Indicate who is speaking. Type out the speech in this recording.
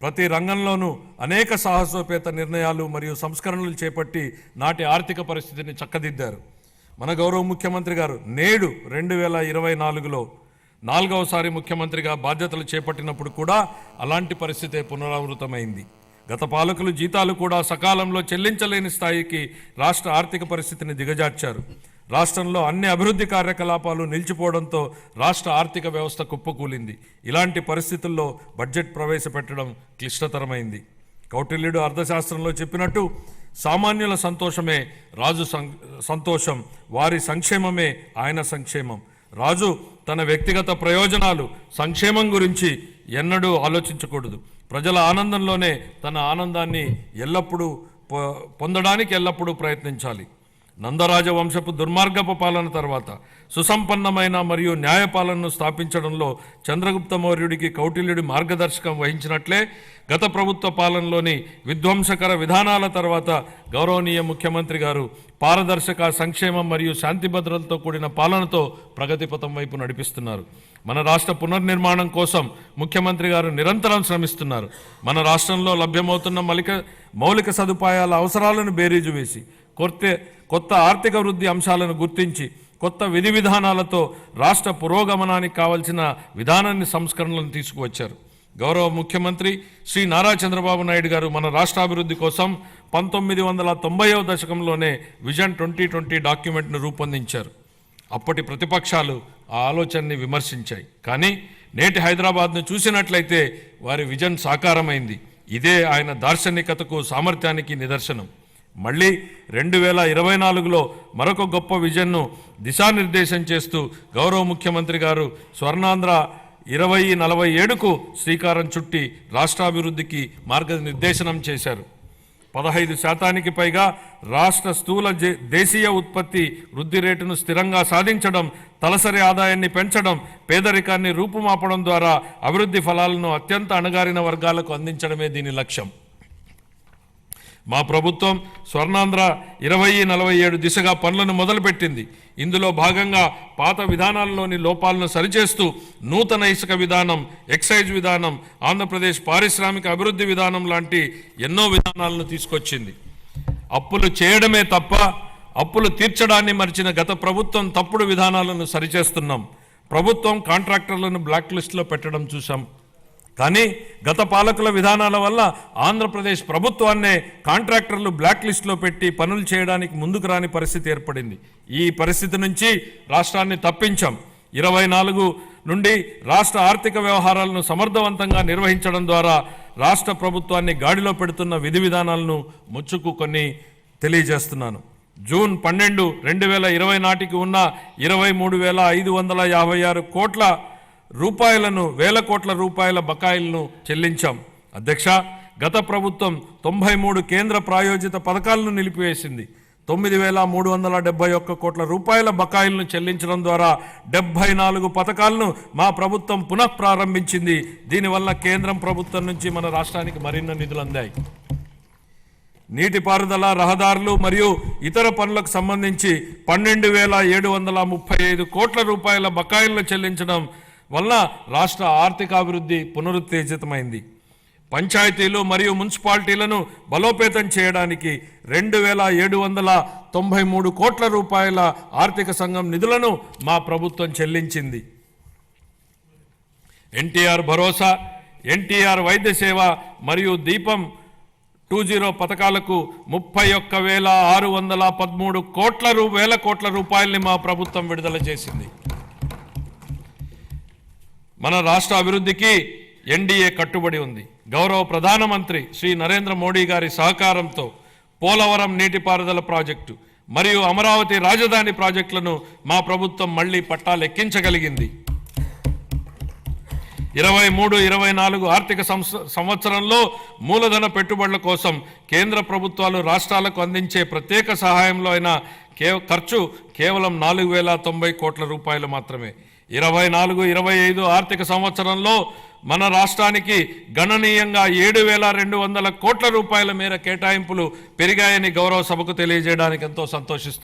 Speaker 1: ప్రతి రంగంలోనూ అనేక సాహసోపేత నిర్ణయాలు మరియు సంస్కరణలు చేపట్టి నాటి ఆర్థిక పరిస్థితిని చక్కదిద్దారు. మన గౌరవ ముఖ్యమంత్రి గారు నేడు 2024లో 4వసారి ముఖ్యమంత్రిగా బాధ్యతలు చేపట్టినప్పుడు కూడా అలాంటి పరిస్థితే పునరావృతమైంది. గత పాలకులు జీతాలు కూడా సకాలంలో చెల్లించలేని స్థాయికి రాష్ట్ర ఆర్థిక పరిస్థితిని దిగజార్చారు. రాష్ట్రంలో అన్ని అభివృద్ధి కార్యకలాపాలు నిలిచిపోవడంతో రాష్ట్ర ఆర్థిక వ్యవస్థ కుప్పకూలింది. ఇలాంటి పరిస్థితుల్లో బడ్జెట్ ప్రవేశపెట్టడం క్లిష్టతరమైంది. కౌటిల్యుడు అర్థశాస్త్రంలో చెప్పినట్టు సామాన్యుల సంతోషమే రాజు సంతోషం, వారి సంక్షేమమే ఆయన సంక్షేమం. రాజు తన వ్యక్తిగత ప్రయోజనాలు సంక్షేమం గురించి ఎన్నడూ ఆలోచించకూడదు. ప్రజల ఆనందంలోనే తన ఆనందాన్ని పొందడానికి ఎల్లప్పుడూ ప్రయత్నించాలి. నందరాజ వంశపు దుర్మార్గపు పాలన తర్వాత సుసంపన్నమైన మరియు న్యాయపాలనను స్థాపించడంలో చంద్రగుప్త మౌర్యుడికి కౌటిల్యుడి మార్గదర్శకం వహించినట్లే గత ప్రభుత్వ పాలనలోని విధ్వంసకర విధానాల తర్వాత గౌరవనీయ ముఖ్యమంత్రి గారు పారదర్శక సంక్షేమం మరియు శాంతి భద్రతలతో కూడిన పాలనతో ప్రగతిపథం వైపు నడిపిస్తున్నారు. మన రాష్ట్ర పునర్నిర్మాణం కోసం ముఖ్యమంత్రి గారు నిరంతరం శ్రమిస్తున్నారు. మన రాష్ట్రంలో లభ్యమవుతున్న మౌలిక సదుపాయాల అవసరాలను బేరీజు వేసి కొత్త ఆర్థిక వృద్ధి అంశాలను గుర్తించి కొత్త విధి విధానాలతో రాష్ట్ర పురోగమనానికి కావలసిన విధానాన్ని సంస్కరణలను తీసుకువచ్చారు. గౌరవ ముఖ్యమంత్రి శ్రీ నారా చంద్రబాబు నాయుడు గారు మన రాష్ట్రాభివృద్ధి కోసం 1990వ దశకంలోనే విజన్ 2020 డాక్యుమెంట్ను రూపొందించారు. అప్పటి ప్రతిపక్షాలు ఆ ఆలోచనని విమర్శించాయి. కానీ నేటి హైదరాబాద్ను చూసినట్లయితే వారి విజన్ సాకారమైంది. ఇదే ఆయన దార్శనికతకు సామర్థ్యానికి నిదర్శనం. మళ్ళీ 2024లో మరొక గొప్ప విజన్ను దిశానిర్దేశం చేస్తూ గౌరవ ముఖ్యమంత్రి గారు స్వర్ణాంధ్ర 2047కు శ్రీకారం చుట్టి రాష్ట్రాభివృద్ధికి మార్గనిర్దేశనం చేశారు. 15% పైగా రాష్ట్ర స్థూల దేశీయ ఉత్పత్తి వృద్ధి రేటును స్థిరంగా సాధించడం, తలసరి ఆదాయాన్ని పెంచడం, పేదరికాన్ని రూపుమాపడం ద్వారా అభివృద్ధి ఫలాలను అత్యంత అణగారిన వర్గాలకు అందించడమే దీని లక్ష్యం. మా ప్రభుత్వం స్వర్ణాంధ్ర 2047 దిశగా పనులను మొదలుపెట్టింది. ఇందులో భాగంగా పాత విధానాల్లోని లోపాలను సరిచేస్తూ నూతన ఇసుక విధానం, ఎక్సైజ్ విధానం, ఆంధ్రప్రదేశ్ పారిశ్రామిక అభివృద్ధి విధానం లాంటి ఎన్నో విధానాలను తీసుకొచ్చింది. అప్పులు చేయడమే తప్ప అప్పులు తీర్చడాన్ని మరిచిన గత ప్రభుత్వం తప్పుడు విధానాలను సరిచేస్తున్నాం. ప్రభుత్వం కాంట్రాక్టర్లను బ్లాక్ లిస్టులో పెట్టడం చూసాం. కానీ గత పాలకుల విధానాల వల్ల ఆంధ్రప్రదేశ్ ప్రభుత్వాన్నే కాంట్రాక్టర్లు బ్లాక్ లిస్టులో పెట్టి పనులు చేయడానికి ముందుకు రాని పరిస్థితి ఏర్పడింది. ఈ పరిస్థితి నుంచి రాష్ట్రాన్ని తప్పించాం. 24 నుండి రాష్ట్ర ఆర్థిక వ్యవహారాలను సమర్థవంతంగా నిర్వహించడం ద్వారా రాష్ట్ర ప్రభుత్వాన్ని గాడిలో పెడుతున్న విధి విధానాలను ముచ్చుకు కొన్ని తెలియజేస్తున్నాను. జూన్ 12, 2020 నాటికి ఉన్న 23,556 కోట్ల రూపాయలను, వేల కోట్ల రూపాయల బకాయిలను చెల్లించాం. అధ్యక్ష, గత ప్రభుత్వం 93 కేంద్ర ప్రాయోజిత పథకాలను నిలిపివేసింది. 9,371 కోట్ల రూపాయల బకాయిలను చెల్లించడం ద్వారా 74 పథకాలను మా ప్రభుత్వం పునఃప్రారంభించింది. దీనివల్ల కేంద్రం ప్రభుత్వం నుంచి మన రాష్ట్రానికి మరిన్ని నిధులు అందాయి. నీటిపారుదల, రహదారులు మరియు ఇతర పనులకు సంబంధించి 12,735 కోట్ల రూపాయల బకాయిలను చెల్లించడం వల్ల రాష్ట్ర ఆర్థికాభివృద్ధి పునరుత్తేజితమైంది. పంచాయతీలు మరియు మున్సిపాలిటీలను బలోపేతం చేయడానికి 2,793 కోట్ల రూపాయల ఆర్థిక సంఘం నిధులను మా ప్రభుత్వం చెల్లించింది. ఎన్టీఆర్ భరోసా, ఎన్టీఆర్ వైద్య సేవ మరియు దీపం 2.0 పథకాలకు 31,613 వేల కోట్ల రూపాయలని మా ప్రభుత్వం విడుదల చేసింది. మన రాష్ట్ర అభివృద్ధికి ఎన్డీఏ కట్టుబడి ఉంది. గౌరవ ప్రధానమంత్రి శ్రీ నరేంద్ర మోడీ గారి సహకారంతో పోలవరం నీటిపారుదల ప్రాజెక్టు మరియు అమరావతి రాజధాని ప్రాజెక్టులను మా ప్రభుత్వం మళ్లీ పట్టాలెక్కించగలిగింది. 23-24 ఆర్థిక సంవత్సరంలో మూలధన పెట్టుబడుల కోసం కేంద్ర ప్రభుత్వాలు రాష్ట్రాలకు అందించే ప్రత్యేక సహాయంలో అయిన ఖర్చు కేవలం 4,090 కోట్ల రూపాయలు మాత్రమే. 24-25 ఆర్థిక సంవత్సరంలో మన రాష్ట్రానికి గణనీయంగా 7,200 కోట్ల రూపాయల మేర కేటాయింపులు పెరిగాయని గౌరవ సభకు తెలియజేయడానికి ఎంతో సంతోషిస్తున్నాను.